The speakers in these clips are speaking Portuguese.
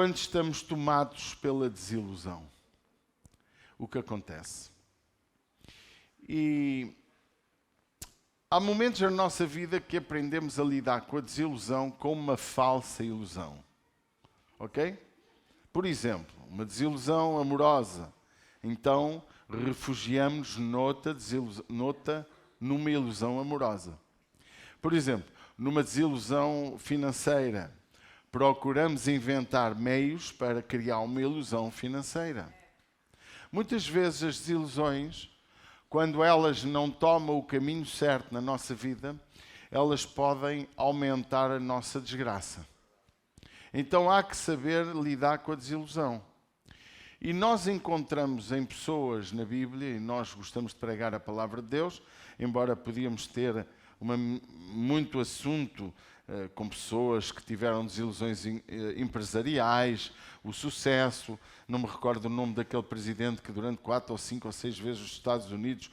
quando estamos tomados pela desilusão. O que acontece? E há momentos na nossa vida que aprendemos a lidar com a desilusão como uma falsa ilusão. Ok? Por exemplo, uma desilusão amorosa. Então, refugiamos numa ilusão amorosa. Por exemplo, numa desilusão financeira, procuramos inventar meios para criar uma ilusão financeira. Muitas vezes as desilusões, quando elas não tomam o caminho certo na nossa vida, elas podem aumentar a nossa desgraça. Então há que saber lidar com a desilusão. E nós encontramos em pessoas na Bíblia, e nós gostamos de pregar a palavra de Deus, embora podíamos ter muito assunto com pessoas que tiveram desilusões empresariais, o sucesso. Não me recordo o nome daquele presidente que durante 4 ou 5 ou 6 vezes os Estados Unidos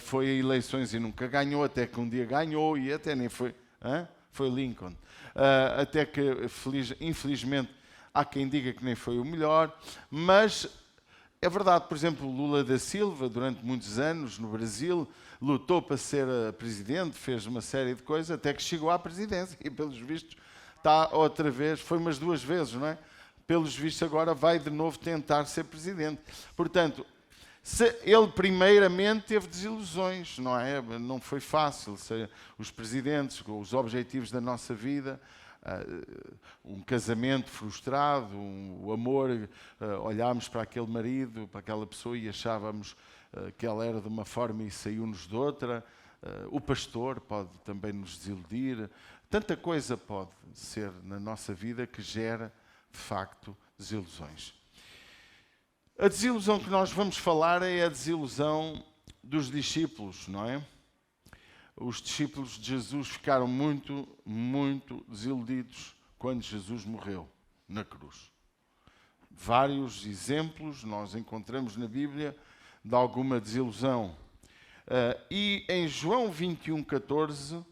foi a eleições e nunca ganhou, até que um dia ganhou e até nem foi... Foi Lincoln. Até que, infelizmente, há quem diga que nem foi o melhor, mas é verdade. Por exemplo, Lula da Silva, durante muitos anos no Brasil, lutou para ser presidente, fez uma série de coisas, até que chegou à presidência e, pelos vistos, está outra vez, foi umas 2 vezes, não é? Pelos vistos, agora vai de novo tentar ser presidente. Portanto, ele primeiramente teve desilusões, não é? Não foi fácil. Os presidentes, os objetivos da nossa vida, um casamento frustrado, o amor, olhámos para aquele marido, para aquela pessoa e achávamos que ela era de uma forma e saiu-nos de outra. O pastor pode também nos desiludir. Tanta coisa pode ser na nossa vida que gera, de facto, desilusões. A desilusão que nós vamos falar é a desilusão dos discípulos, não é? Os discípulos de Jesus ficaram muito, muito desiludidos quando Jesus morreu na cruz. Vários exemplos nós encontramos na Bíblia de alguma desilusão. E em João 21,14,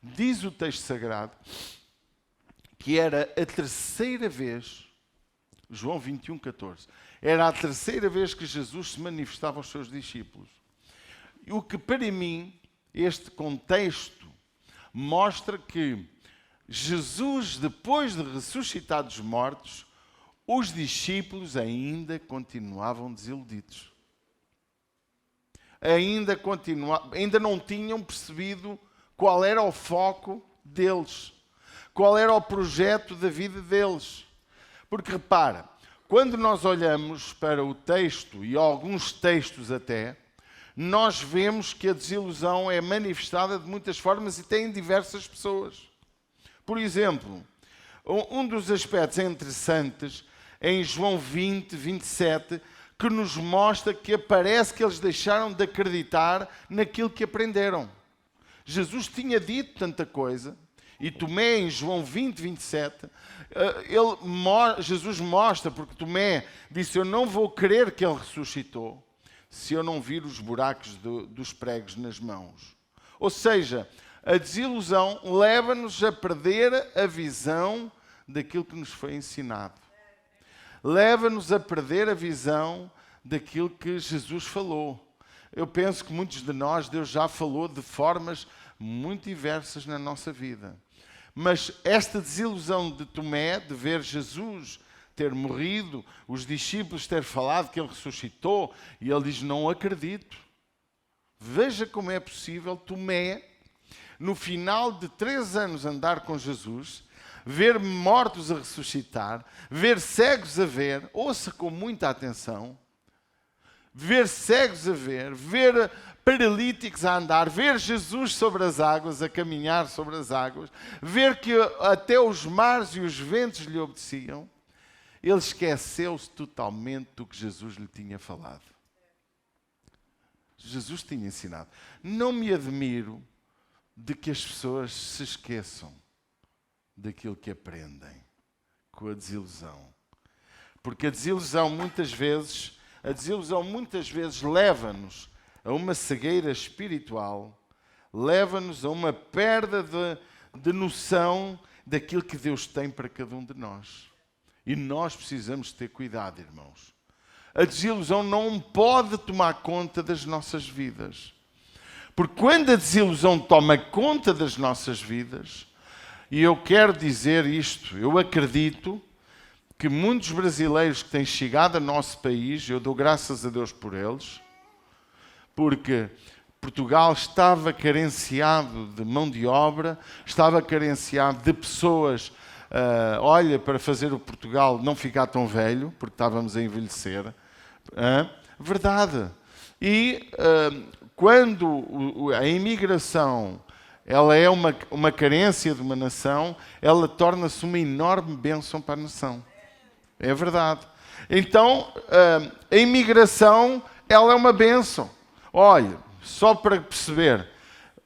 diz o texto sagrado que era a terceira vez, João 21,14, era a terceira vez que Jesus se manifestava aos seus discípulos. E o que para mim, este contexto, mostra que Jesus, depois de ressuscitar dos mortos, os discípulos ainda continuavam desiludidos. Ainda não tinham percebido qual era o foco deles, qual era o projeto da vida deles. Porque repara, quando nós olhamos para o texto, e alguns textos até, nós vemos que a desilusão é manifestada de muitas formas e tem diversas pessoas. Por exemplo, um dos aspectos interessantes em João 20, 27, que nos mostra que parece que eles deixaram de acreditar naquilo que aprenderam. Jesus tinha dito tanta coisa, e Tomé, em João 20, 27, Jesus mostra, porque Tomé disse: eu não vou crer que ele ressuscitou se eu não vir os buracos dos pregos nas mãos. Ou seja, a desilusão leva-nos a perder a visão daquilo que nos foi ensinado. Leva-nos a perder a visão daquilo que Jesus falou. Eu penso que muitos de nós, Deus já falou de formas muito diversas na nossa vida. Mas esta desilusão de Tomé, de ver Jesus ter morrido, os discípulos ter falado que ele ressuscitou, e ele diz: não acredito. Veja como é possível Tomé, no final de 3 anos andar com Jesus, ver mortos a ressuscitar, ver cegos a ver, ouça com muita atenção, ver cegos a ver paralíticos a andar, ver Jesus sobre as águas, a caminhar sobre as águas, ver que até os mares e os ventos lhe obedeciam. Ele esqueceu-se totalmente do que Jesus lhe tinha falado. Jesus tinha ensinado. Não me admiro de que as pessoas se esqueçam daquilo que aprendem com a desilusão. Porque a desilusão muitas vezes leva-nos a uma cegueira espiritual, leva-nos a uma perda de noção daquilo que Deus tem para cada um de nós. E nós precisamos ter cuidado, irmãos. A desilusão não pode tomar conta das nossas vidas. Porque quando a desilusão toma conta das nossas vidas, e eu quero dizer isto, eu acredito que muitos brasileiros que têm chegado ao nosso país, eu dou graças a Deus por eles, porque Portugal estava carenciado de mão de obra, estava carenciado de pessoas, para fazer o Portugal não ficar tão velho, porque estávamos a envelhecer. Verdade. E quando a imigração ela é uma carência de uma nação, ela torna-se uma enorme bênção para a nação. É verdade. Então, a imigração, ela é uma bênção. Olha, só para perceber,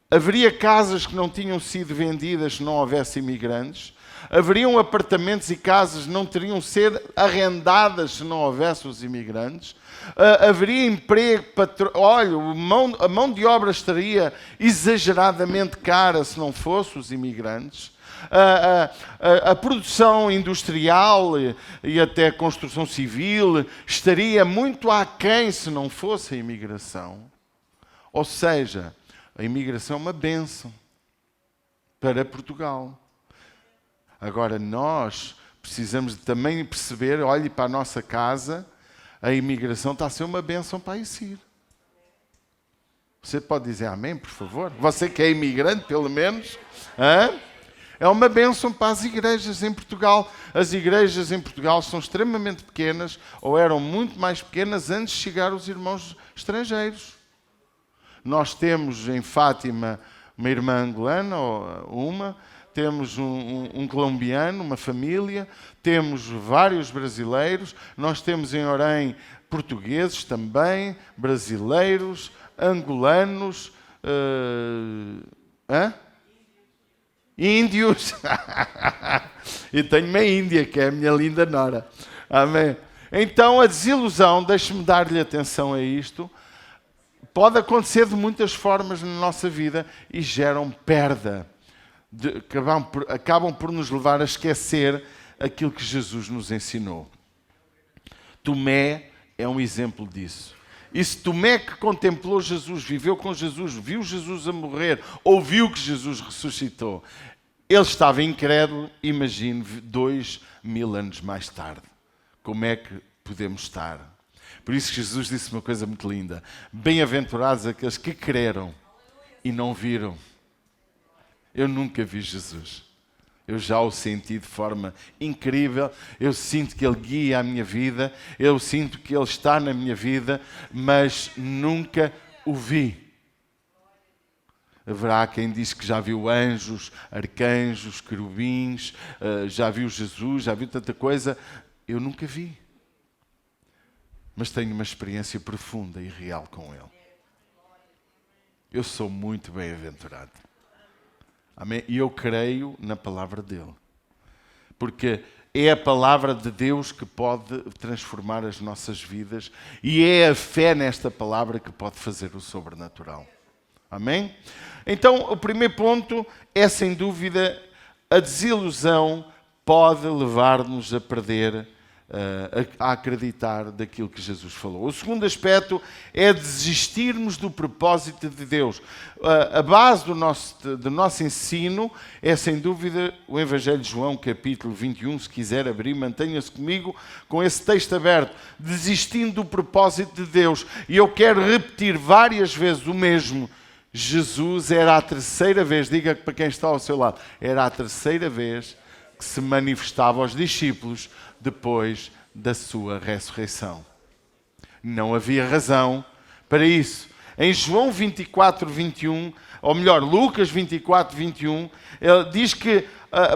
haveria casas que não tinham sido vendidas se não houvesse imigrantes. Haveriam apartamentos e casas que não teriam de ser arrendadas se não houvesse os imigrantes. Haveria emprego, a mão de obra estaria exageradamente cara se não fossem os imigrantes. A produção industrial e até a construção civil estaria muito aquém se não fosse a imigração. Ou seja, a imigração é uma bênção para Portugal. Agora, nós precisamos também perceber, olhe para a nossa casa, a imigração está a ser uma bênção para a ICIR. Você pode dizer amém, por favor? Você que é imigrante, pelo menos. É uma bênção para as igrejas em Portugal. As igrejas em Portugal são extremamente pequenas, ou eram muito mais pequenas antes de chegar os irmãos estrangeiros. Nós temos em Fátima uma irmã angolana, temos um colombiano, uma família, temos vários brasileiros, nós temos em Orém portugueses também, brasileiros, angolanos, índios. E tenho uma índia, que é a minha linda nora. Amém. Então a desilusão, deixe-me dar-lhe atenção a isto, pode acontecer de muitas formas na nossa vida e geram perda. Acabam por nos levar a esquecer aquilo que Jesus nos ensinou. Tomé é um exemplo disso. E se Tomé, que contemplou Jesus, viveu com Jesus, viu Jesus a morrer, ouviu que Jesus ressuscitou, ele estava incrédulo, imagine 2000 anos mais tarde. Como é que podemos estar? Por isso Jesus disse uma coisa muito linda. Bem-aventurados aqueles que creram e não viram. Eu nunca vi Jesus. Eu já o senti de forma incrível. Eu sinto que Ele guia a minha vida. Eu sinto que Ele está na minha vida, mas nunca o vi. Haverá quem diz que já viu anjos, arcanjos, querubins, já viu Jesus, já viu tanta coisa. Eu nunca vi. Mas tenho uma experiência profunda e real com Ele. Eu sou muito bem-aventurado. Amém? E eu creio na palavra dele. Porque é a palavra de Deus que pode transformar as nossas vidas e é a fé nesta palavra que pode fazer o sobrenatural. Amém? Então, o primeiro ponto é, sem dúvida, a desilusão pode levar-nos a perder, a acreditar daquilo que Jesus falou. O segundo aspecto é desistirmos do propósito de Deus. A base do nosso ensino é, sem dúvida, o Evangelho de João, capítulo 21. Se quiser abrir, mantenha-se comigo com esse texto aberto. Desistindo do propósito de Deus. E eu quero repetir várias vezes o mesmo. Jesus era a terceira vez, diga para quem está ao seu lado, era a terceira vez que se manifestava aos discípulos depois da sua ressurreição. Não havia razão para isso. Em João 24, 21, ou melhor, Lucas 24, 21, ele diz que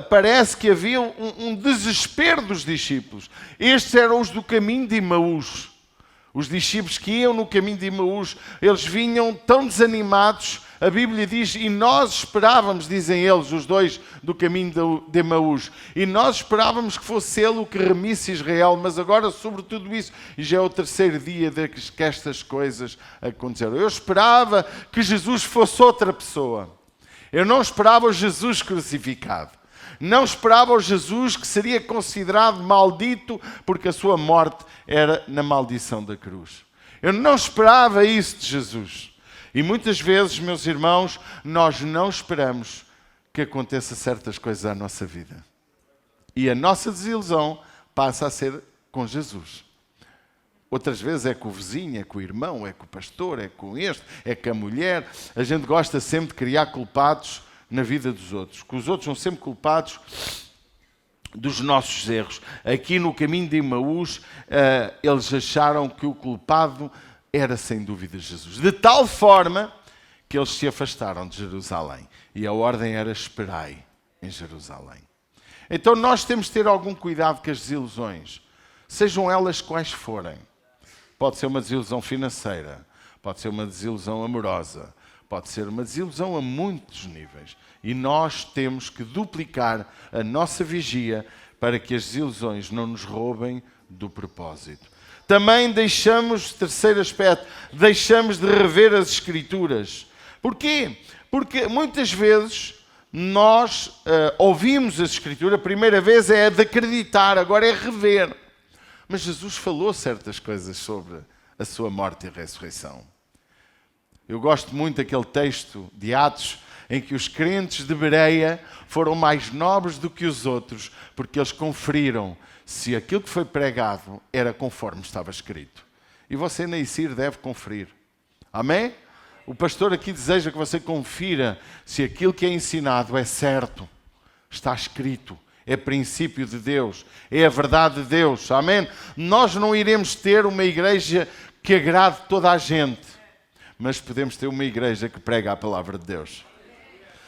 parece que havia um desespero dos discípulos. Estes eram os do caminho de Emaús. Os discípulos que iam no caminho de Emaús, eles vinham tão desanimados. A Bíblia diz, e nós esperávamos, dizem eles, os dois do caminho de Emaús, e nós esperávamos que fosse ele o que remisse Israel, mas agora sobre tudo isso, e já é o terceiro dia que estas coisas aconteceram. Eu esperava que Jesus fosse outra pessoa. Eu não esperava o Jesus crucificado. Não esperava o Jesus que seria considerado maldito porque a sua morte era na maldição da cruz. Eu não esperava isso de Jesus. E muitas vezes, meus irmãos, nós não esperamos que aconteça certas coisas à nossa vida. E a nossa desilusão passa a ser com Jesus. Outras vezes é com o vizinho, é com o irmão, é com o pastor, é com este, é com a mulher. A gente gosta sempre de criar culpados na vida dos outros, que os outros são sempre culpados dos nossos erros. Aqui no caminho de Emaús, eles acharam que o culpado era sem dúvida Jesus. De tal forma que eles se afastaram de Jerusalém. E a ordem era: esperai em Jerusalém. Então nós temos de ter algum cuidado com as desilusões, sejam elas quais forem. Pode ser uma desilusão financeira, pode ser uma desilusão amorosa, pode ser uma desilusão a muitos níveis. E nós temos que duplicar a nossa vigia para que as desilusões não nos roubem do propósito. Também terceiro aspecto, deixamos de rever as Escrituras. Porquê? Porque muitas vezes nós ouvimos as Escrituras, a primeira vez é de acreditar, agora é rever. Mas Jesus falou certas coisas sobre a sua morte e ressurreição. Eu gosto muito daquele texto de Atos em que os crentes de Bereia foram mais nobres do que os outros, porque eles conferiram se aquilo que foi pregado era conforme estava escrito. E você, na ICIR, deve conferir. Amém? O pastor aqui deseja que você confira se aquilo que é ensinado é certo, está escrito, é princípio de Deus, é a verdade de Deus. Amém? Nós não iremos ter uma igreja que agrade toda a gente, mas podemos ter uma igreja que prega a palavra de Deus.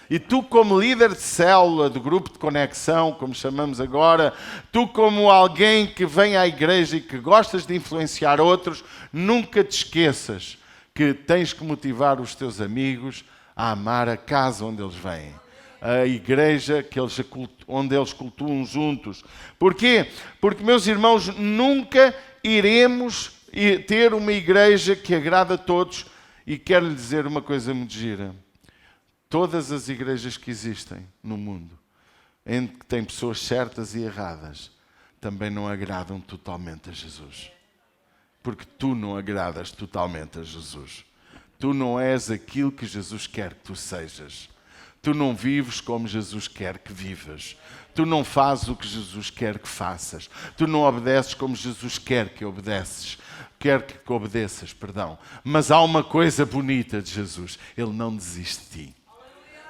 E tu, como líder de célula, de grupo de conexão, como chamamos agora, tu, como alguém que vem à igreja e que gostas de influenciar outros, nunca te esqueças que tens que motivar os teus amigos a amar a casa onde eles vêm, a igreja onde eles cultuam juntos. Porquê? Porque, meus irmãos, nunca iremos ter uma igreja que agrada a todos. E quero lhe dizer uma coisa muito gira. Todas as igrejas que existem no mundo, em que tem pessoas certas e erradas, também não agradam totalmente a Jesus. Porque tu não agradas totalmente a Jesus. Tu não és aquilo que Jesus quer que tu sejas. Tu não vives como Jesus quer que vivas. Tu não fazes o que Jesus quer que faças. Tu não obedeces como Jesus quer que obedeças. Mas há uma coisa bonita de Jesus. Ele não desiste de ti.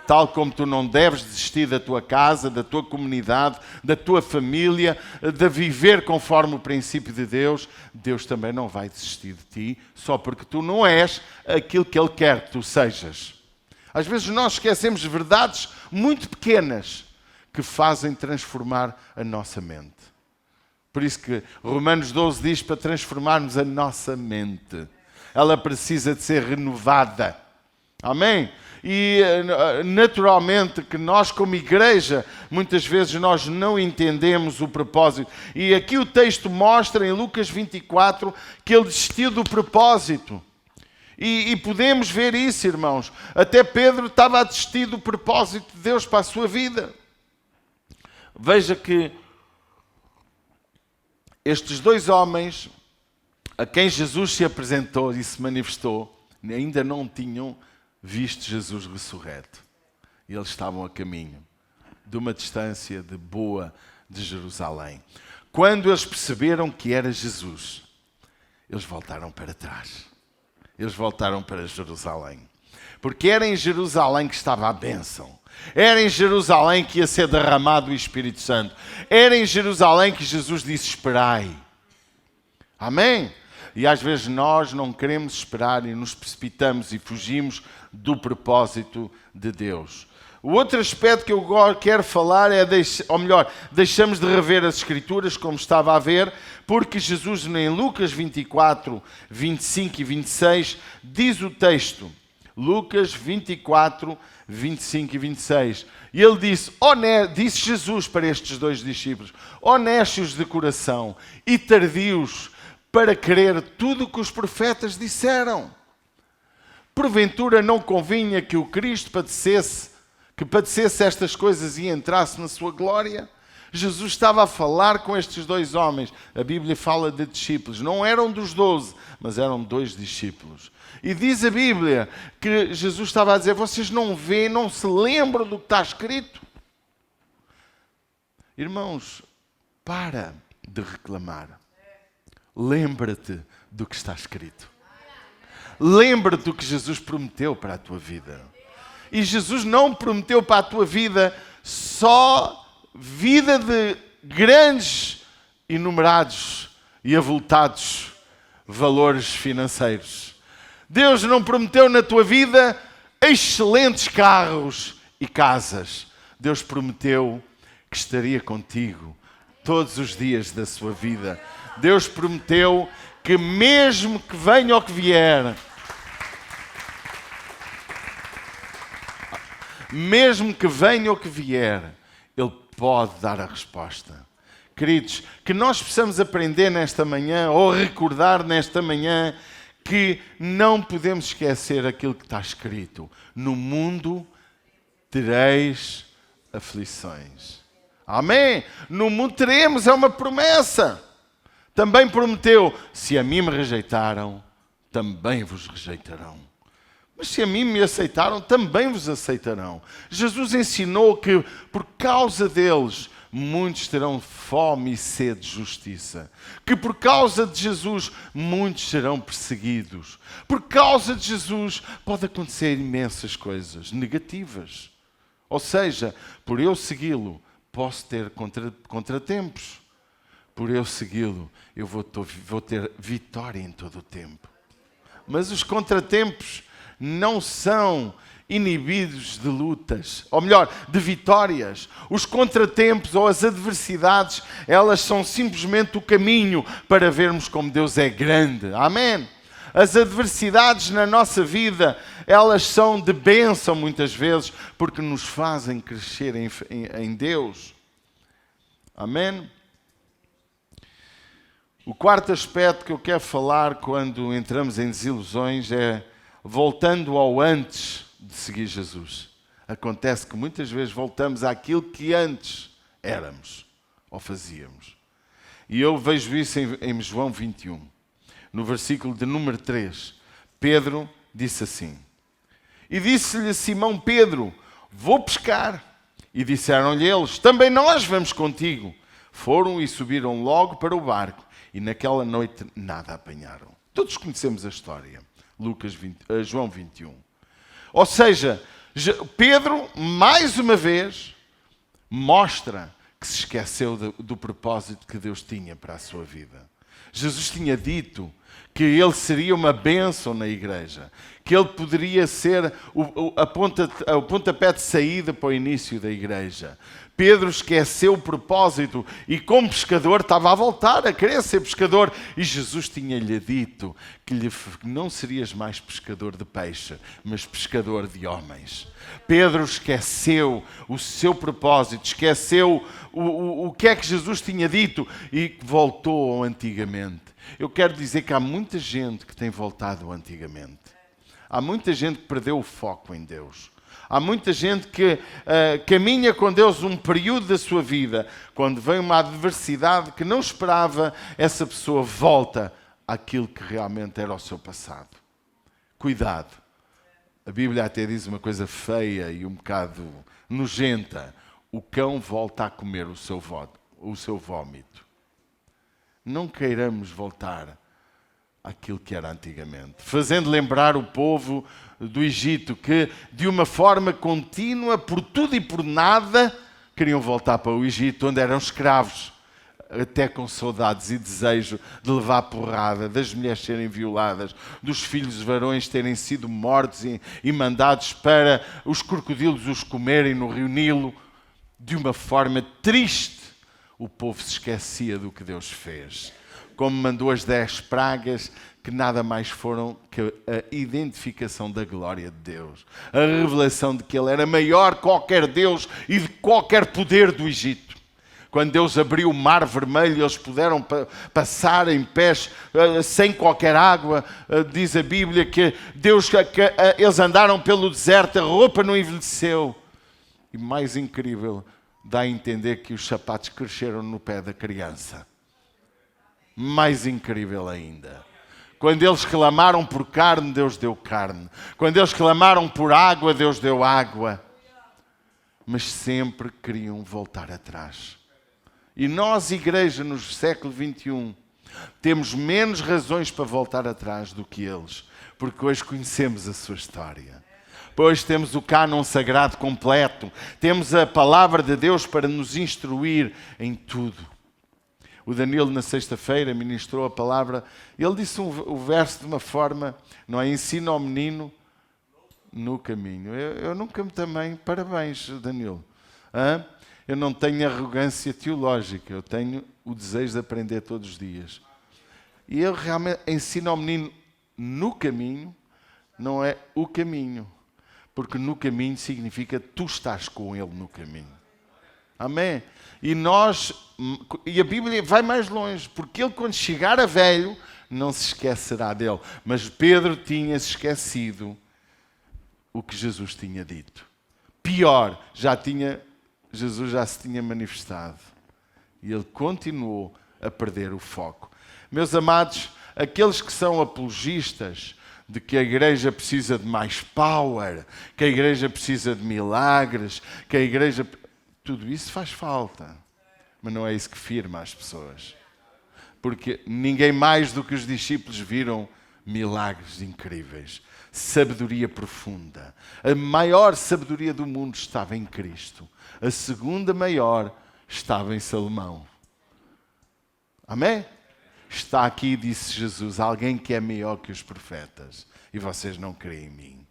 Tal como tu não deves desistir da tua casa, da tua comunidade, da tua família, de viver conforme o princípio de Deus, Deus também não vai desistir de ti, só porque tu não és aquilo que Ele quer que tu sejas. Às vezes nós esquecemos verdades muito pequenas que fazem transformar a nossa mente. Por isso que Romanos 12 diz para transformarmos a nossa mente. Ela precisa de ser renovada. Amém? E naturalmente que nós como igreja, muitas vezes nós não entendemos o propósito. E aqui o texto mostra em Lucas 24 que ele desistiu do propósito. E podemos ver isso, irmãos. Até Pedro estava a desistir do propósito de Deus para a sua vida. Veja que estes dois homens a quem Jesus se apresentou e se manifestou ainda não tinham visto Jesus ressurreto. E eles estavam a caminho de uma distância de boa de Jerusalém. Quando eles perceberam que era Jesus, eles voltaram para trás. Eles voltaram para Jerusalém. Porque era em Jerusalém que estava a bênção. Era em Jerusalém que ia ser derramado o Espírito Santo. Era em Jerusalém que Jesus disse: esperai. Amém? E às vezes nós não queremos esperar e nos precipitamos e fugimos do propósito de Deus. O outro aspecto que eu quero falar é, deixamos de rever as Escrituras, como estava a ver, porque Jesus, em Lucas 24, 25 e 26, diz o texto, Lucas 24, 25 e 26, e ele disse Jesus para estes dois discípulos: honestos de coração e tardios para crer tudo o que os profetas disseram. Porventura não convinha que o Cristo padecesse, que padecesse estas coisas e entrasse na sua glória? Jesus estava a falar com estes dois homens. A Bíblia fala de discípulos. Não eram dos 12, mas eram 2 discípulos. E diz a Bíblia que Jesus estava a dizer: vocês não veem, não se lembram do que está escrito? Irmãos, para de reclamar. Lembra-te do que está escrito. Lembra-te do que Jesus prometeu para a tua vida. E Jesus não prometeu para a tua vida só vida de grandes, enumerados e avultados valores financeiros. Deus não prometeu na tua vida excelentes carros e casas. Deus prometeu que estaria contigo todos os dias da sua vida. Deus prometeu que mesmo que venha o que vier, mesmo que venha o que vier, Ele pode dar a resposta. Queridos, que nós possamos aprender nesta manhã, ou recordar nesta manhã, que não podemos esquecer aquilo que está escrito. No mundo tereis aflições. Amém? No mundo teremos, é uma promessa. Também prometeu: se a mim me rejeitaram, também vos rejeitarão. Mas se a mim me aceitaram, também vos aceitarão. Jesus ensinou que por causa deles, muitos terão fome e sede de justiça. Que por causa de Jesus, muitos serão perseguidos. Por causa de Jesus, pode acontecer imensas coisas negativas. Ou seja, por eu segui-lo, posso ter contratempos. Por eu segui-lo, eu vou ter vitória em todo o tempo. Mas os contratempos não são inibidos de lutas, ou melhor, de vitórias. Os contratempos ou as adversidades, elas são simplesmente o caminho para vermos como Deus é grande. Amém? As adversidades na nossa vida, elas são de bênção muitas vezes, porque nos fazem crescer em Deus. Amém? O quarto aspecto que eu quero falar quando entramos em desilusões é voltando ao antes de seguir Jesus. Acontece que muitas vezes voltamos àquilo que antes éramos ou fazíamos. E eu vejo isso em João 21. No versículo de número 3, Pedro disse assim: e disse-lhe Simão Pedro: vou pescar. E disseram-lhe eles: também nós vamos contigo. Foram e subiram logo para o barco, e naquela noite nada apanharam. Todos conhecemos a história. João 21. Ou seja, Pedro, mais uma vez, mostra que se esqueceu do propósito que Deus tinha para a sua vida. Jesus tinha dito que ele seria uma bênção na igreja, que ele poderia ser o pontapé de saída para o início da igreja. Pedro esqueceu o propósito e, como pescador, estava a voltar a querer ser pescador. E Jesus tinha-lhe dito que não serias mais pescador de peixe, mas pescador de homens. Pedro esqueceu o seu propósito, esqueceu o que é que Jesus tinha dito e voltou ao antigamente. Eu quero dizer que há muita gente que tem voltado ao antigamente. Há muita gente que perdeu o foco em Deus. Há muita gente que caminha com Deus um período da sua vida. Quando vem uma adversidade que não esperava, essa pessoa volta àquilo que realmente era o seu passado. Cuidado. A Bíblia até diz uma coisa feia e um bocado nojenta. O cão volta a comer o seu vómito. Não queiramos voltar àquilo que era antigamente. Fazendo lembrar o povo do Egito que, de uma forma contínua, por tudo e por nada, queriam voltar para o Egito, onde eram escravos, até com saudades e desejo de levar porrada, das mulheres serem violadas, dos filhos varões terem sido mortos e mandados para os crocodilos os comerem no rio Nilo. De uma forma triste, o povo se esquecia do que Deus fez. Como mandou as 10 pragas, que nada mais foram que a identificação da glória de Deus. A revelação de que Ele era maior que qualquer Deus e de qualquer poder do Egito. Quando Deus abriu o mar vermelho, eles puderam passar em pés sem qualquer água. Diz a Bíblia que eles andaram pelo deserto, a roupa não envelheceu. E mais incrível, dá a entender que os sapatos cresceram no pé da criança. Mais incrível ainda. Quando eles clamaram por carne, Deus deu carne. Quando eles clamaram por água, Deus deu água. Mas sempre queriam voltar atrás. E nós, igreja, no século XXI, temos menos razões para voltar atrás do que eles. Porque hoje conhecemos a sua história. Hoje temos o cânon sagrado completo. Temos a palavra de Deus para nos instruir em tudo. O Danilo, na sexta-feira, ministrou a palavra. Ele disse o verso de uma forma, não é? Ensina ao menino no caminho. Eu nunca me também... Parabéns, Danilo. Eu não tenho arrogância teológica. Eu tenho o desejo de aprender todos os dias. E ele realmente ensina ao menino no caminho, não é o caminho. Porque no caminho significa tu estás com ele no caminho. Amém? E a Bíblia vai mais longe, porque ele quando chegar a velho, não se esquecerá dele. Mas Pedro tinha se esquecido o que Jesus tinha dito. Pior, Jesus já se tinha manifestado. E ele continuou a perder o foco. Meus amados, aqueles que são apologistas de que a igreja precisa de mais power, que a igreja precisa de milagres, que a igreja... Tudo isso faz falta, mas não é isso que firma as pessoas. Porque ninguém mais do que os discípulos viram milagres incríveis, sabedoria profunda. A maior sabedoria do mundo estava em Cristo. A segunda maior estava em Salomão. Amém? Está aqui, disse Jesus, alguém que é maior que os profetas. E vocês não creem em mim.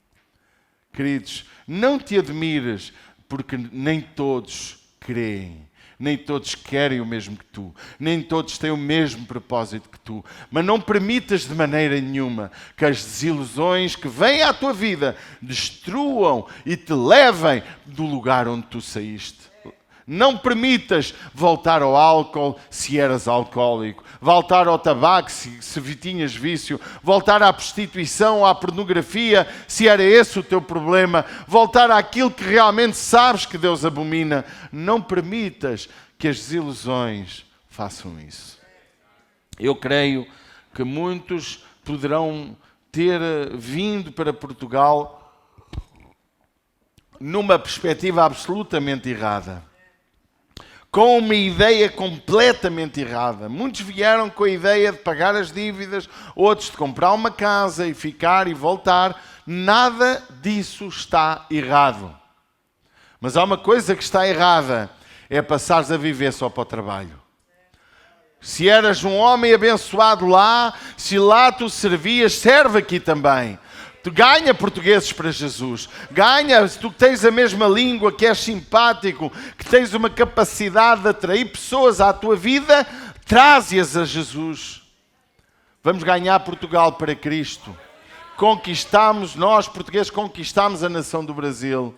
Queridos, não te admires, porque nem todos creem, nem todos querem o mesmo que tu, nem todos têm o mesmo propósito que tu. Mas não permitas de maneira nenhuma que as desilusões que vêm à tua vida destruam e te levem do lugar onde tu saíste. Não permitas voltar ao álcool se eras alcoólico, voltar ao tabaco se tinhas vício, voltar à prostituição, à pornografia, se era esse o teu problema, voltar àquilo que realmente sabes que Deus abomina. Não permitas que as desilusões façam isso. Eu creio que muitos poderão ter vindo para Portugal numa perspectiva absolutamente errada. Com uma ideia completamente errada. Muitos vieram com a ideia de pagar as dívidas, outros de comprar uma casa e ficar e voltar. Nada disso está errado. Mas há uma coisa que está errada, é passares a viver só para o trabalho. Se eras um homem abençoado lá, se lá tu servias, serve aqui também. Tu ganha portugueses para Jesus. Ganha, se tu tens a mesma língua, que és simpático, que tens uma capacidade de atrair pessoas à tua vida, traze-as a Jesus. Vamos ganhar Portugal para Cristo. Nós portugueses conquistamos a nação do Brasil.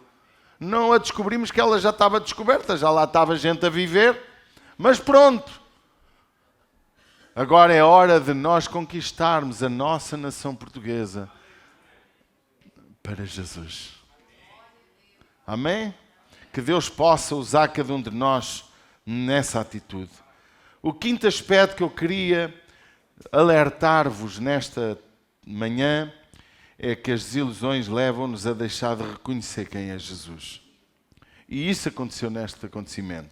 Não a descobrimos que ela já estava descoberta, já lá estava gente a viver. Mas pronto. Agora é hora de nós conquistarmos a nossa nação portuguesa para Jesus. Amém? Que Deus possa usar cada um de nós nessa atitude. O quinto aspecto que eu queria alertar-vos nesta manhã é que as desilusões levam-nos a deixar de reconhecer quem é Jesus. E isso aconteceu neste acontecimento.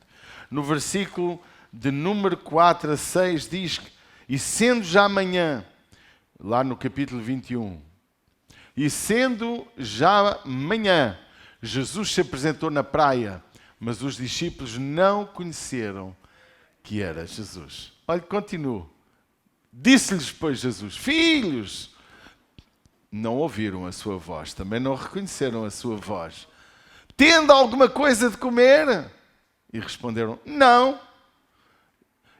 No versículo de número 4 a 6 diz que, e sendo já amanhã, lá no capítulo 21, e sendo já manhã, Jesus se apresentou na praia, mas os discípulos não conheceram que era Jesus. Olha, continuo. Disse-lhes, pois, Jesus: filhos, não ouviram a sua voz, também não reconheceram a sua voz. Tendo alguma coisa de comer? E responderam: não.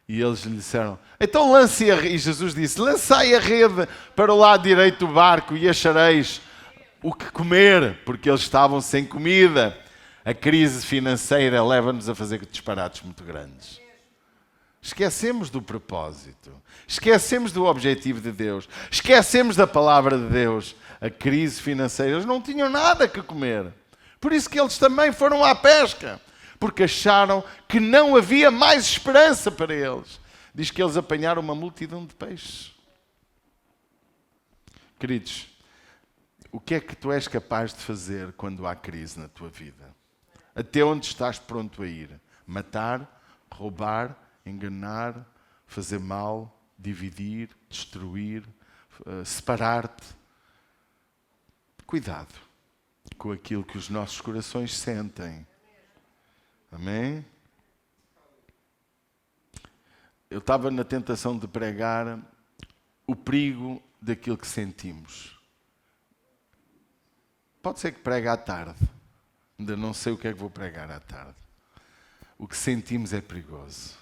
E eles lhe disseram: então lancem a rede. E Jesus disse: lançai a rede para o lado direito do barco e achareis o que comer, porque eles estavam sem comida. A crise financeira leva-nos a fazer disparates muito grandes. Esquecemos do propósito, esquecemos do objetivo de Deus, esquecemos da palavra de Deus. A crise financeira, eles não tinham nada que comer. Por isso que eles também foram à pesca, porque acharam que não havia mais esperança para eles. Diz que eles apanharam uma multidão de peixes. Queridos, o que é que tu és capaz de fazer quando há crise na tua vida? Até onde estás pronto a ir? Matar, roubar, enganar, fazer mal, dividir, destruir, separar-te? Cuidado com aquilo que os nossos corações sentem. Amém? Eu estava na tentação de pregar o perigo daquilo que sentimos. Pode ser que pregue à tarde. Ainda não sei o que é que vou pregar à tarde. O que sentimos é perigoso.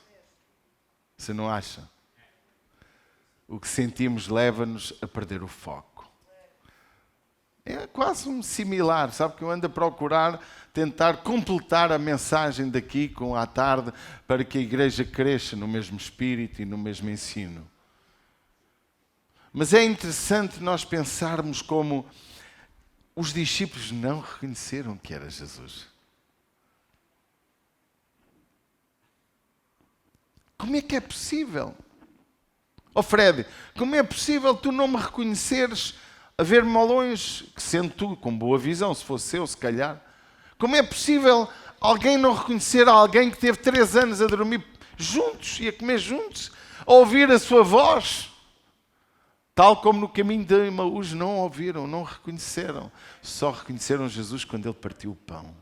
Você não acha? O que sentimos leva-nos a perder o foco. É quase um similar, sabe, que eu ando a procurar tentar completar a mensagem daqui com à tarde para que a igreja cresça no mesmo espírito e no mesmo ensino. Mas é interessante nós pensarmos como os discípulos não reconheceram que era Jesus. Como é que é possível? Oh Fred, como é possível tu não me reconheceres a ver-me ao longe, que sendo tu com boa visão, se fosse eu, se calhar. Como é possível alguém não reconhecer alguém que teve 3 anos a dormir juntos e a comer juntos, a ouvir a sua voz? Tal como no caminho de Emaús não ouviram, não reconheceram. Só reconheceram Jesus quando ele partiu o pão.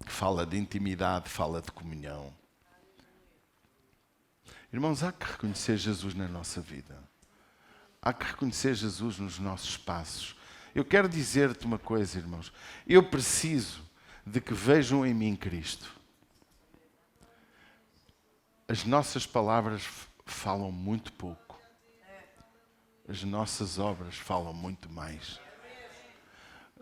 Que fala de intimidade, fala de comunhão. Irmãos, há que reconhecer Jesus na nossa vida. Há que reconhecer Jesus nos nossos passos. Eu quero dizer-te uma coisa, irmãos. Eu preciso de que vejam em mim Cristo. As nossas palavras falam muito pouco. As nossas obras falam muito mais.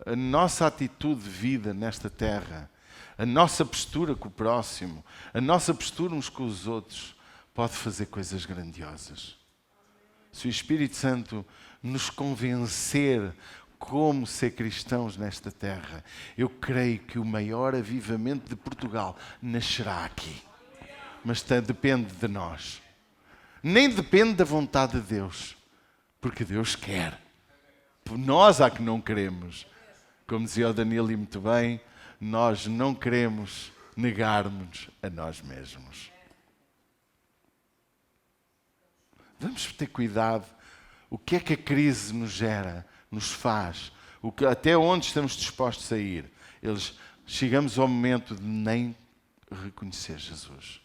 A nossa atitude de vida nesta terra, a nossa postura com o próximo, a nossa postura uns com os outros, pode fazer coisas grandiosas. Se o Espírito Santo nos convencer como ser cristãos nesta terra, eu creio que o maior avivamento de Portugal nascerá aqui. Mas depende de nós. Nem depende da vontade de Deus. Porque Deus quer. Nós há que não queremos. Como dizia o Danilo muito bem, nós não queremos negar-nos a nós mesmos. Vamos ter cuidado. O que é que a crise nos gera, nos faz? Até onde estamos dispostos a ir? Chegamos ao momento de nem reconhecer Jesus.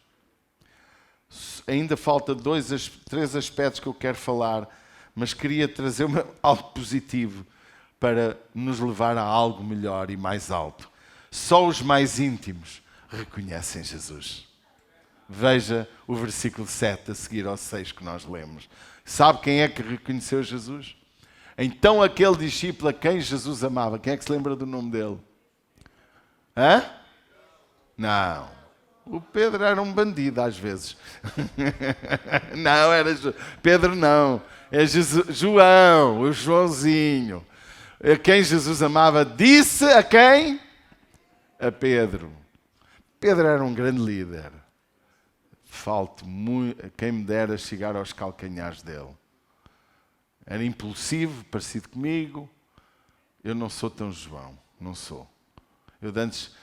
Ainda falta 3 aspectos que eu quero falar, mas queria trazer algo positivo para nos levar a algo melhor e mais alto. Só os mais íntimos reconhecem Jesus. Veja o versículo 7 a seguir ao 6 que nós lemos. Sabe quem é que reconheceu Jesus? Então aquele discípulo a quem Jesus amava. Quem é que se lembra do nome dele? Hã? Não. O Pedro era um bandido às vezes. Não, Pedro não. É João, o Joãozinho. A quem Jesus amava, disse a quem? A Pedro. Pedro era um grande líder. Falta muito, quem me dera chegar aos calcanhares dele. Era impulsivo, parecido comigo. Eu não sou tão João, não sou. Eu de antes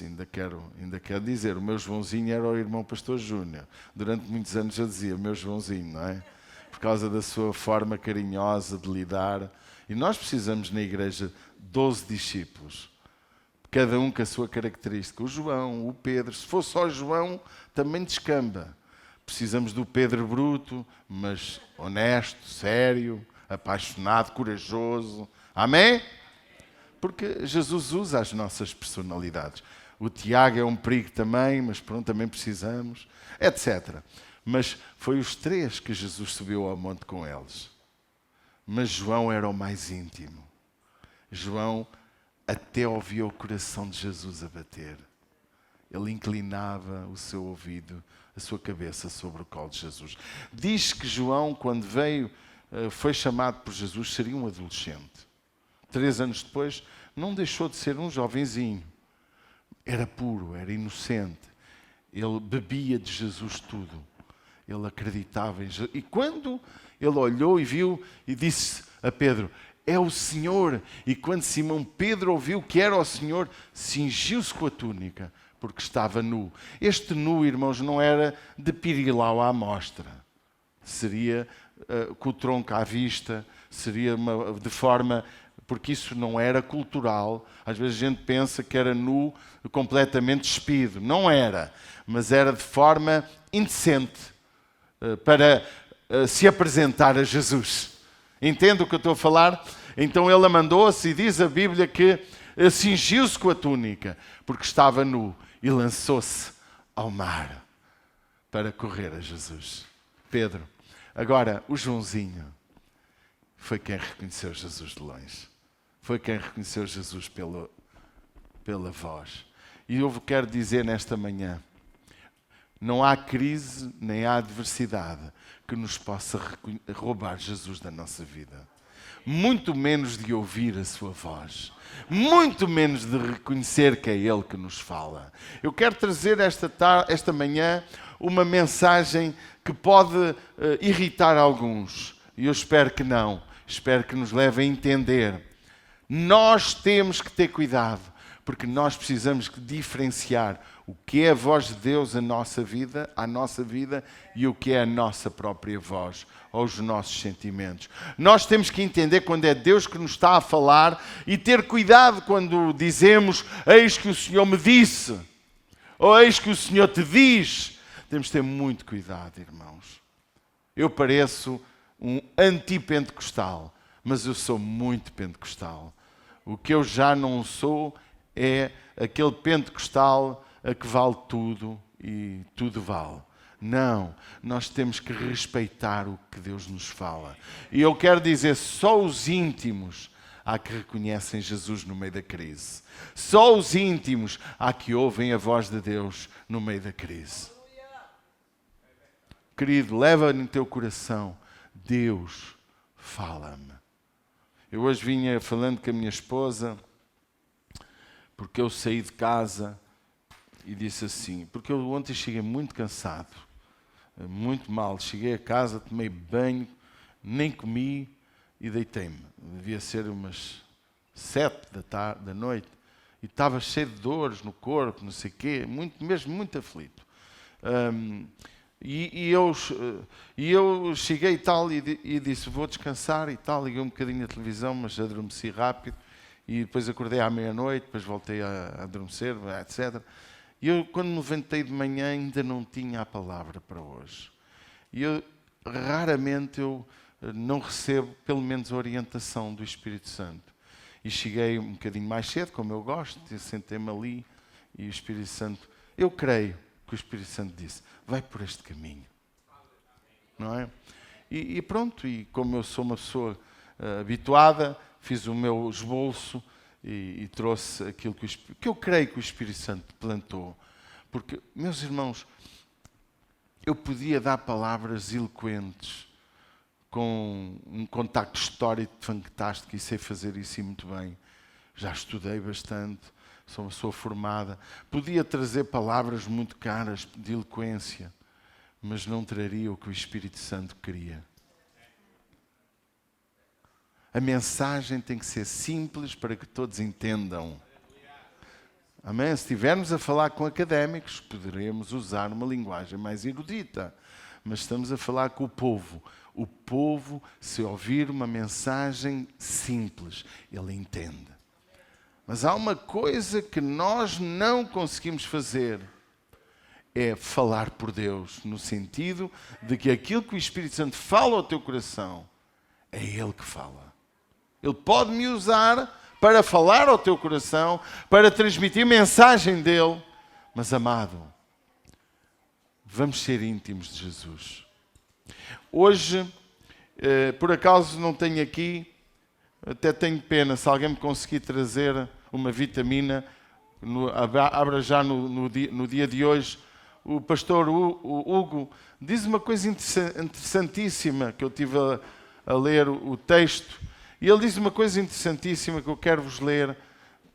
ainda quero dizer, o meu Joãozinho era o irmão pastor Júnior. Durante muitos anos eu dizia, meu Joãozinho, não é? Por causa da sua forma carinhosa de lidar. E nós precisamos na igreja 12 discípulos. Cada um com a sua característica. O João, o Pedro. Se for só João, também descamba. Precisamos do Pedro bruto, mas honesto, sério, apaixonado, corajoso. Amém? Porque Jesus usa as nossas personalidades. O Tiago é um perigo também, mas pronto, também precisamos, etc. Mas foi os 3 que Jesus subiu ao monte com eles. Mas João era o mais íntimo. João até ouvia o coração de Jesus a bater. Ele inclinava o seu ouvido, a sua cabeça sobre o colo de Jesus. Diz que João, quando foi chamado por Jesus, seria um adolescente. 3 anos depois, não deixou de ser um jovenzinho. Era puro, era inocente. Ele bebia de Jesus tudo. Ele acreditava em Jesus. E quando ele olhou e viu e disse a Pedro, é o Senhor. E quando Simão Pedro ouviu que era o Senhor, cingiu-se com a túnica, porque estava nu. Este nu, irmãos, não era de pirilau à mostra. Seria com o tronco à vista, seria de forma... Porque isso não era cultural. Às vezes a gente pensa que era nu, completamente despido. Não era, mas era de forma indecente para se apresentar a Jesus. Entende o que eu estou a falar? Então ele mandou-se e diz a Bíblia que cingiu-se com a túnica, porque estava nu, e lançou-se ao mar para correr a Jesus. Pedro. Agora, o Joãozinho foi quem reconheceu Jesus de longe. Foi quem reconheceu Jesus pela voz. E eu quero dizer nesta manhã, não há crise nem há adversidade que nos possa roubar Jesus da nossa vida. Muito menos de ouvir a sua voz. Muito menos de reconhecer que é Ele que nos fala. Eu quero trazer esta manhã uma mensagem que pode irritar alguns. E eu espero que não. Espero que nos leve a entender. Nós temos que ter cuidado, porque nós precisamos diferenciar o que é a voz de Deus à nossa vida e o que é a nossa própria voz, ou os nossos sentimentos. Nós temos que entender quando é Deus que nos está a falar e ter cuidado quando dizemos, eis que o Senhor me disse, ou eis que o Senhor te diz. Temos de ter muito cuidado, irmãos. Eu pareço um antipentecostal, mas eu sou muito pentecostal. O que eu já não sou é aquele pentecostal a que vale tudo e tudo vale. Não, nós temos que respeitar o que Deus nos fala. E eu quero dizer, só os íntimos há que reconhecem Jesus no meio da crise. Só os íntimos há que ouvem a voz de Deus no meio da crise. Querido, leva no teu coração, Deus fala-me. Eu hoje vinha falando com a minha esposa, porque eu saí de casa e disse assim, porque eu ontem cheguei muito cansado, muito mal. Cheguei a casa, tomei banho, nem comi e deitei-me. Devia ser umas 7 da noite e estava cheio de dores no corpo, não sei o quê, mesmo muito aflito. E eu cheguei e tal e disse, vou descansar e tal, liguei um bocadinho a televisão, mas adormeci rápido e depois acordei à meia-noite, depois voltei a adormecer, etc. E eu, quando me levantei de manhã, ainda não tinha a palavra para hoje. E raramente eu não recebo, pelo menos, a orientação do Espírito Santo. E cheguei um bocadinho mais cedo, como eu gosto, e sentei-me ali e o Espírito Santo, eu creio que o Espírito Santo disse, vai por este caminho. Não é? E pronto, e como eu sou uma pessoa habituada, fiz o meu esboço e trouxe aquilo que eu creio que o Espírito Santo plantou. Porque, meus irmãos, eu podia dar palavras eloquentes, com um contacto histórico fantástico, e sei fazer isso e muito bem. Já estudei bastante, sou uma pessoa formada. Podia trazer palavras muito caras de eloquência, mas não traria o que o Espírito Santo queria. A mensagem tem que ser simples para que todos entendam. Amém? Se estivermos a falar com académicos, poderemos usar uma linguagem mais erudita. Mas estamos a falar com o povo. O povo, se ouvir uma mensagem simples, ele entende. Mas há uma coisa que nós não conseguimos fazer. É falar por Deus, no sentido de que aquilo que o Espírito Santo fala ao teu coração, é Ele que fala. Ele pode me usar para falar ao teu coração, para transmitir mensagem dele. Mas, amado, vamos ser íntimos de Jesus. Hoje, por acaso não tenho aqui, até tenho pena, se alguém me conseguir trazer uma vitamina, abra já no dia de hoje, o pastor Hugo diz uma coisa interessantíssima, que eu estive a ler o texto, e ele diz uma coisa interessantíssima que eu quero vos ler,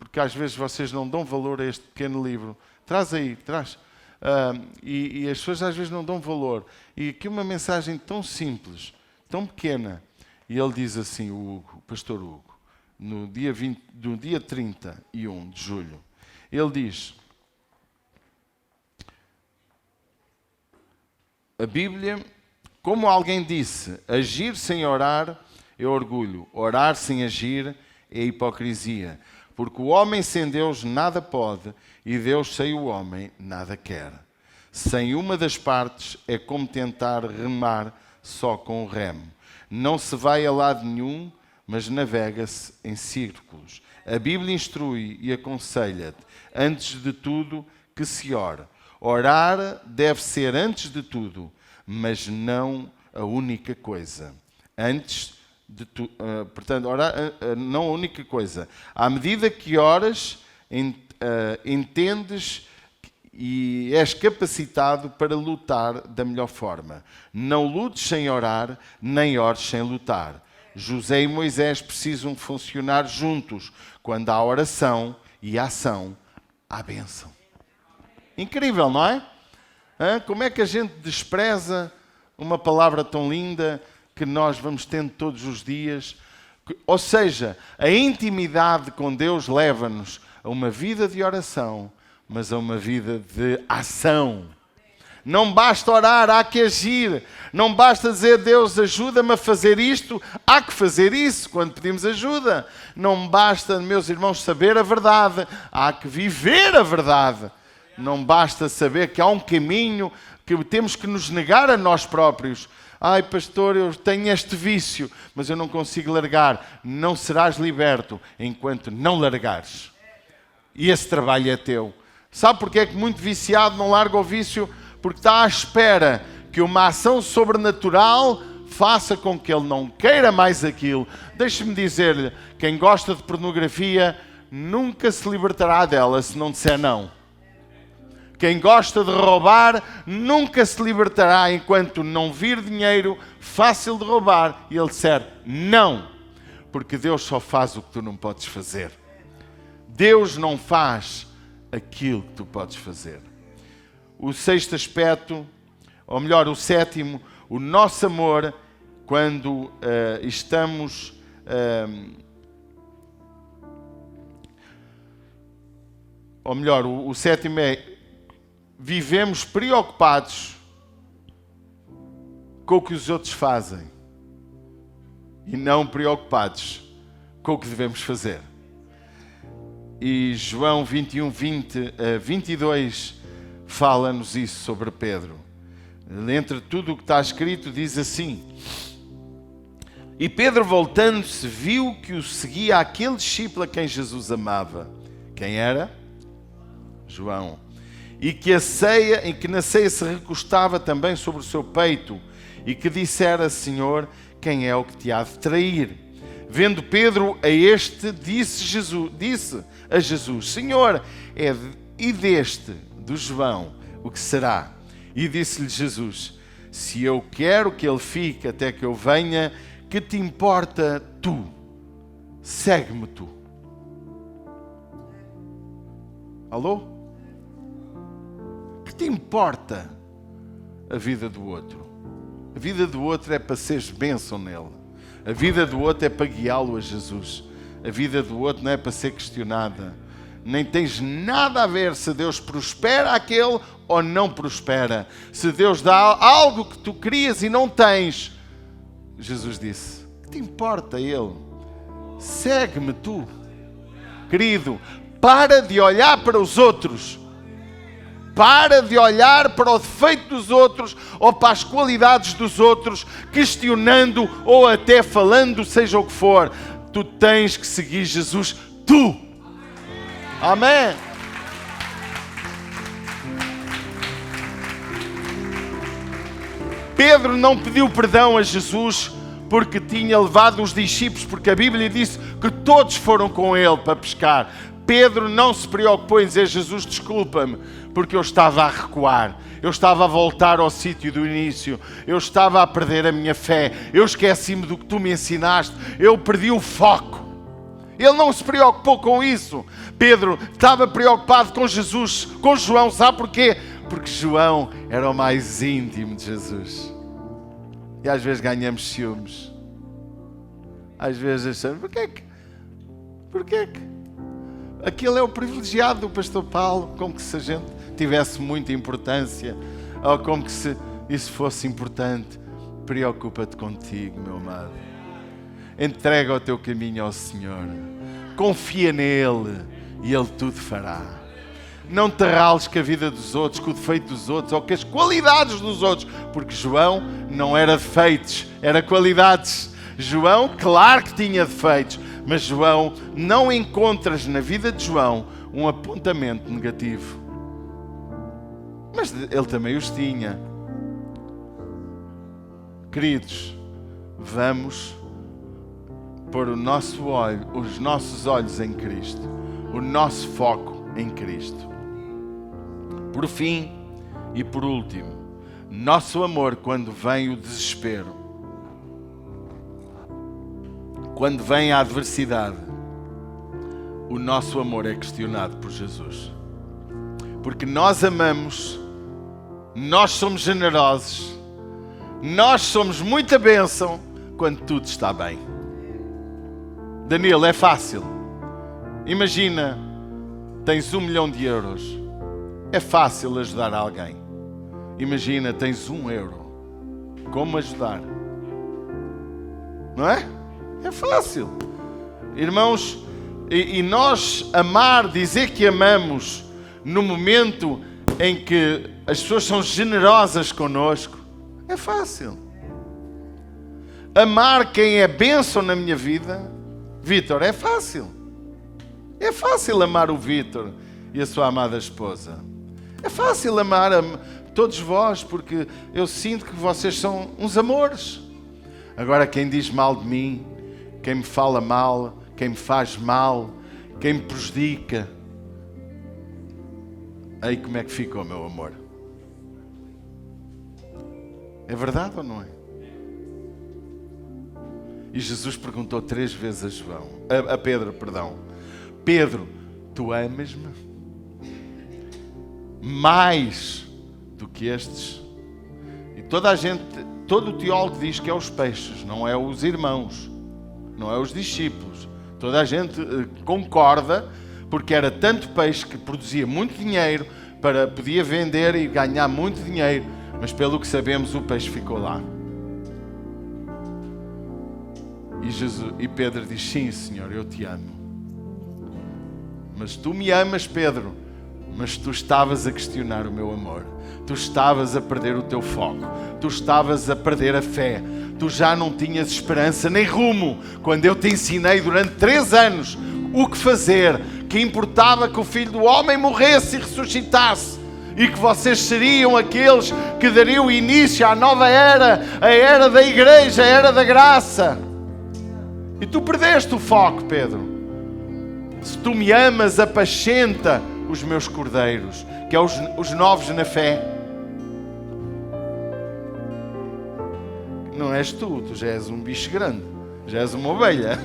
porque às vezes vocês não dão valor a este pequeno livro. Traz aí, traz. E as pessoas às vezes não dão valor. E aqui uma mensagem tão simples, tão pequena. E ele diz assim, o pastor Hugo, no dia 31 de julho, ele diz: a Bíblia, como alguém disse, agir sem orar é orgulho, orar sem agir é hipocrisia. Porque o homem sem Deus nada pode, e Deus sem o homem nada quer. Sem uma das partes é como tentar remar só com o remo. Não se vai a lado nenhum, mas navega-se em círculos. A Bíblia instrui e aconselha-te, antes de tudo, que se ore. Orar deve ser antes de tudo, mas não a única coisa. Portanto, orar não a única coisa. À medida que oras, entendes e és capacitado para lutar da melhor forma. Não lutes sem orar, nem ores sem lutar. José e Moisés precisam funcionar juntos. Quando há oração e ação, há bênção. Incrível, não é? Como é que a gente despreza uma palavra tão linda que nós vamos tendo todos os dias? Ou seja, a intimidade com Deus leva-nos a uma vida de oração, mas a uma vida de ação. Não basta orar, há que agir. Não basta dizer, Deus, ajuda-me a fazer isto, há que fazer isso quando pedimos ajuda. Não basta, meus irmãos, saber a verdade, há que viver a verdade. Não basta saber que há um caminho, que temos que nos negar a nós próprios. Ai, pastor, eu tenho este vício, mas eu não consigo largar. Não serás liberto enquanto não largares. E esse trabalho é teu. Sabe porque é que muito viciado não larga o vício? Porque está à espera que uma ação sobrenatural faça com que ele não queira mais aquilo. Deixe-me dizer-lhe, quem gosta de pornografia nunca se libertará dela se não disser não. Quem gosta de roubar nunca se libertará enquanto não vir dinheiro fácil de roubar e ele disser não. Porque Deus só faz o que tu não podes fazer. Deus não faz aquilo que tu podes fazer. O sexto aspecto, ou melhor, o sétimo, o nosso amor, quando estamos... ou melhor, o sétimo é: vivemos preocupados com o que os outros fazem e não preocupados com o que devemos fazer. E João 21, 20 a 22 fala-nos isso sobre Pedro. Entre tudo o que está escrito diz assim: e Pedro, voltando-se, viu que o seguia aquele discípulo a quem Jesus amava. Quem era? João. E que na ceia se recostava também sobre o seu peito, e que dissera: Senhor, quem é o que te há de trair? Vendo Pedro a este, disse a Jesus: Senhor, e deste, do João, o que será? E disse-lhe Jesus: se eu quero que ele fique até que eu venha, que te importa tu? Segue-me tu. Alô? Que te importa a vida do outro? A vida do outro é para seres bênção nele. A vida do outro é para guiá-lo a Jesus. A vida do outro não é para ser questionada. Nem tens nada a ver se Deus prospera aquele ou não prospera. Se Deus dá algo que tu querias e não tens. Jesus disse: que te importa ele? Segue-me tu. Querido, para de olhar para os outros. Para de olhar para o defeito dos outros ou para as qualidades dos outros, questionando ou até falando, seja o que for. Tu tens que seguir Jesus, tu. Amém. Pedro não pediu perdão a Jesus porque tinha levado os discípulos, porque a Bíblia disse que todos foram com ele para pescar. Pedro não se preocupou em dizer: Jesus, desculpa-me, porque eu estava a recuar, eu estava a voltar ao sítio do início, eu estava a perder a minha fé, eu esqueci-me do que tu me ensinaste, eu perdi o foco. Ele não se preocupou com isso. Pedro estava preocupado com Jesus, com João. Sabe porquê? Porque João era o mais íntimo de Jesus. E às vezes ganhamos ciúmes. Às vezes achamos, porquê que? Aquele é o privilegiado do pastor Paulo, como que se a gente tivesse muita importância, ou como que se isso fosse importante. Preocupa-te contigo, meu amado. Entrega o teu caminho ao Senhor. Confia nele e Ele tudo fará. Não te rales com a vida dos outros, com o defeito dos outros, ou com as qualidades dos outros, porque João não era defeitos, era qualidades. João, claro que tinha defeitos, mas João, não encontras na vida de João um apontamento negativo. Mas ele também os tinha. Queridos, vamos pôr os nossos olhos em Cristo, o nosso foco em Cristo. Por fim e por último, nosso amor quando vem o desespero, quando vem a adversidade, o nosso amor é questionado por Jesus. Porque nós amamos, nós somos generosos, nós somos muita bênção quando tudo está bem. Danilo, é fácil. Imagina, tens 1 milhão de euros. É fácil ajudar alguém. Imagina, tens 1 euro. Como ajudar? Não é? É fácil. Irmãos, e nós amar, dizer que amamos no momento em que as pessoas são generosas connosco, é fácil. Amar quem é bênção na minha vida, Vítor, é fácil. É fácil amar o Vítor e a sua amada esposa. É fácil amar todos vós, porque eu sinto que vocês são uns amores. Agora, quem diz mal de mim, quem me fala mal, quem me faz mal, quem me prejudica, aí como é que ficou, meu amor? É verdade ou não é? E Jesus perguntou 3 vezes a Pedro, Pedro, tu amas-me mais do que estes? E todo o teólogo diz que é os peixes, não é os irmãos, não é os discípulos. Toda a gente concorda, porque era tanto peixe que produzia muito dinheiro, podia vender e ganhar muito dinheiro, mas pelo que sabemos o peixe ficou lá. E Pedro diz, sim Senhor, eu te amo. Mas tu me amas, Pedro, mas tu estavas a questionar o meu amor. Tu estavas a perder o teu foco. Tu estavas a perder a fé. Tu já não tinhas esperança nem rumo. Quando eu te ensinei durante 3 anos o que fazer, que importava que o Filho do Homem morresse e ressuscitasse, e que vocês seriam aqueles que dariam início à nova era, a era da igreja, a era da graça. E tu perdeste o foco, Pedro. Se tu me amas, apacenta os meus cordeiros, que é os novos na fé. Não és tu já és um bicho grande, já és uma ovelha.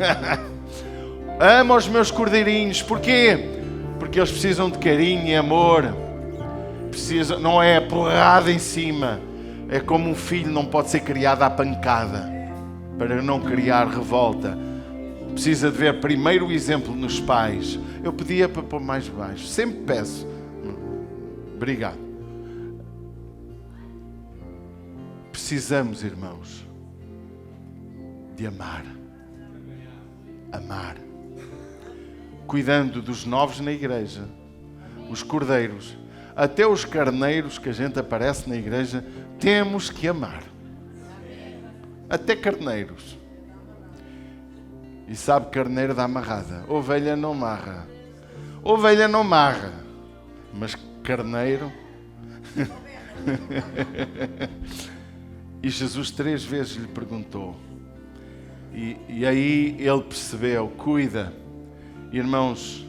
Ama os meus cordeirinhos, porquê? Porque eles precisam de carinho e amor. Não é porrada em cima. É como um filho não pode ser criado à pancada, para não criar revolta. Precisa de ver primeiro o exemplo nos pais. Eu pedia para pôr mais baixo, sempre peço. Obrigado. Precisamos, irmãos, de amar. Amar. Cuidando dos novos na igreja, os cordeiros, até os carneiros que a gente aparece na igreja, temos que amar. Até carneiros. E sabe, carneiro dá amarrada. Ovelha não marra. Ovelha não marra. Mas carneiro... E Jesus 3 vezes lhe perguntou. E aí ele percebeu, cuida. Irmãos,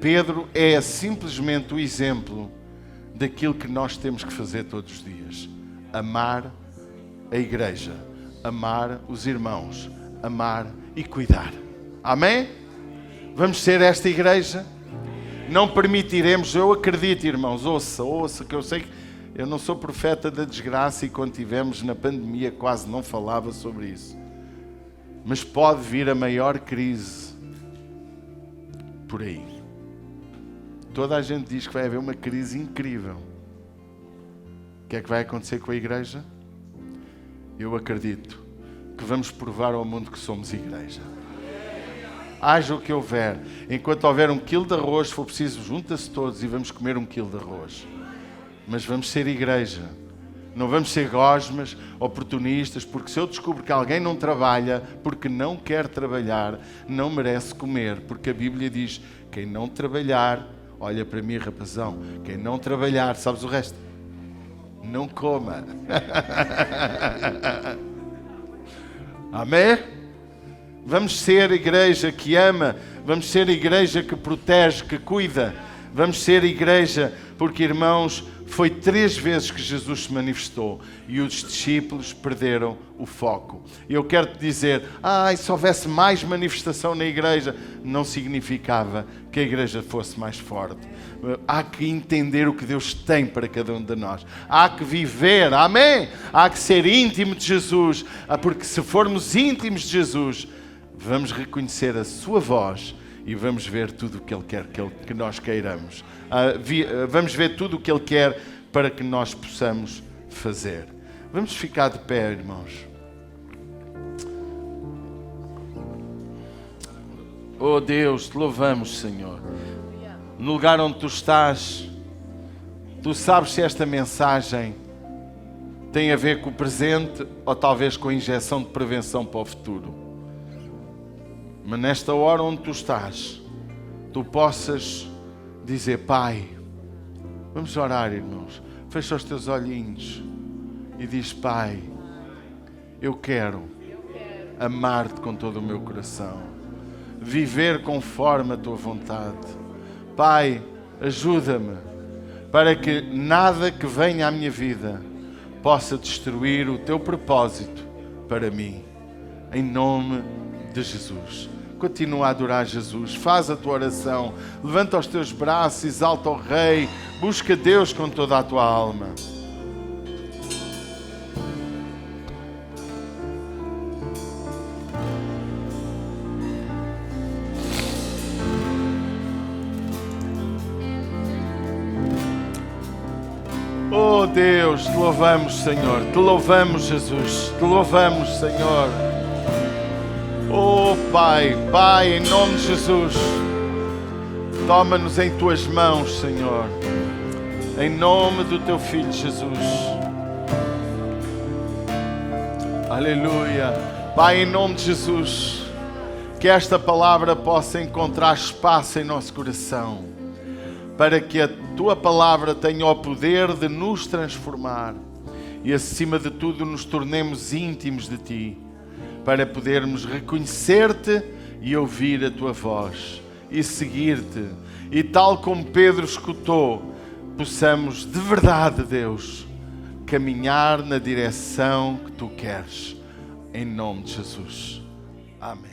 Pedro é simplesmente o exemplo daquilo que nós temos que fazer todos os dias. Amar a igreja, amar os irmãos, amar e cuidar. Amém? Vamos ser esta igreja? Não permitiremos, eu acredito, irmãos, ouça, que eu sei que eu não sou profeta da desgraça e quando estivemos na pandemia quase não falava sobre isso. Mas pode vir a maior crise por aí. Toda a gente diz que vai haver uma crise incrível. O que é que vai acontecer com a igreja? Eu acredito que vamos provar ao mundo que somos igreja. Haja o que houver. Enquanto houver 1 quilo de arroz, se for preciso, junta-se todos e vamos comer 1 quilo de arroz. Mas vamos ser igreja. Não vamos ser gosmas, oportunistas, porque se eu descubro que alguém não trabalha porque não quer trabalhar, não merece comer. Porque a Bíblia diz, quem não trabalhar, olha para mim, rapazão, quem não trabalhar, sabes o resto? Não coma. Amém? Vamos ser igreja que ama, vamos ser igreja que protege, que cuida. Vamos ser igreja porque, irmãos, foi 3 vezes que Jesus se manifestou e os discípulos perderam o foco. Eu quero te dizer, se houvesse mais manifestação na igreja, não significava que a igreja fosse mais forte. Há que entender o que Deus tem para cada um de nós. Há que viver, amém? Há que ser íntimo de Jesus, porque se formos íntimos de Jesus, vamos reconhecer a sua voz e vamos ver tudo o que Ele quer que nós queiramos. Vamos ver tudo o que Ele quer para que nós possamos fazer. Vamos ficar de pé, irmãos. Oh Deus, te louvamos, Senhor. No lugar onde Tu estás, Tu sabes se esta mensagem tem a ver com o presente ou talvez com a injeção de prevenção para o futuro. Mas nesta hora onde Tu estás, Tu possas dizer, Pai, vamos orar, irmãos. Fecha os teus olhinhos e diz, Pai, eu quero amar-te com todo o meu coração, viver conforme a Tua vontade. Pai, ajuda-me para que nada que venha à minha vida possa destruir o Teu propósito para mim. Em nome de Jesus. Continua a adorar Jesus, faz a tua oração, levanta os teus braços, exalta o Rei, busca Deus com toda a tua alma. Oh Deus, te louvamos, Senhor, te louvamos, Jesus, te louvamos, Senhor. Oh Pai, Pai, em nome de Jesus, toma-nos em Tuas mãos, Senhor, em nome do Teu Filho Jesus. Aleluia. Pai, em nome de Jesus, que esta palavra possa encontrar espaço em nosso coração, para que a Tua palavra tenha o poder de nos transformar e, acima de tudo, nos tornemos íntimos de Ti, para podermos reconhecer-te e ouvir a Tua voz e seguir-te. E tal como Pedro escutou, possamos de verdade, Deus, caminhar na direção que Tu queres. Em nome de Jesus. Amém.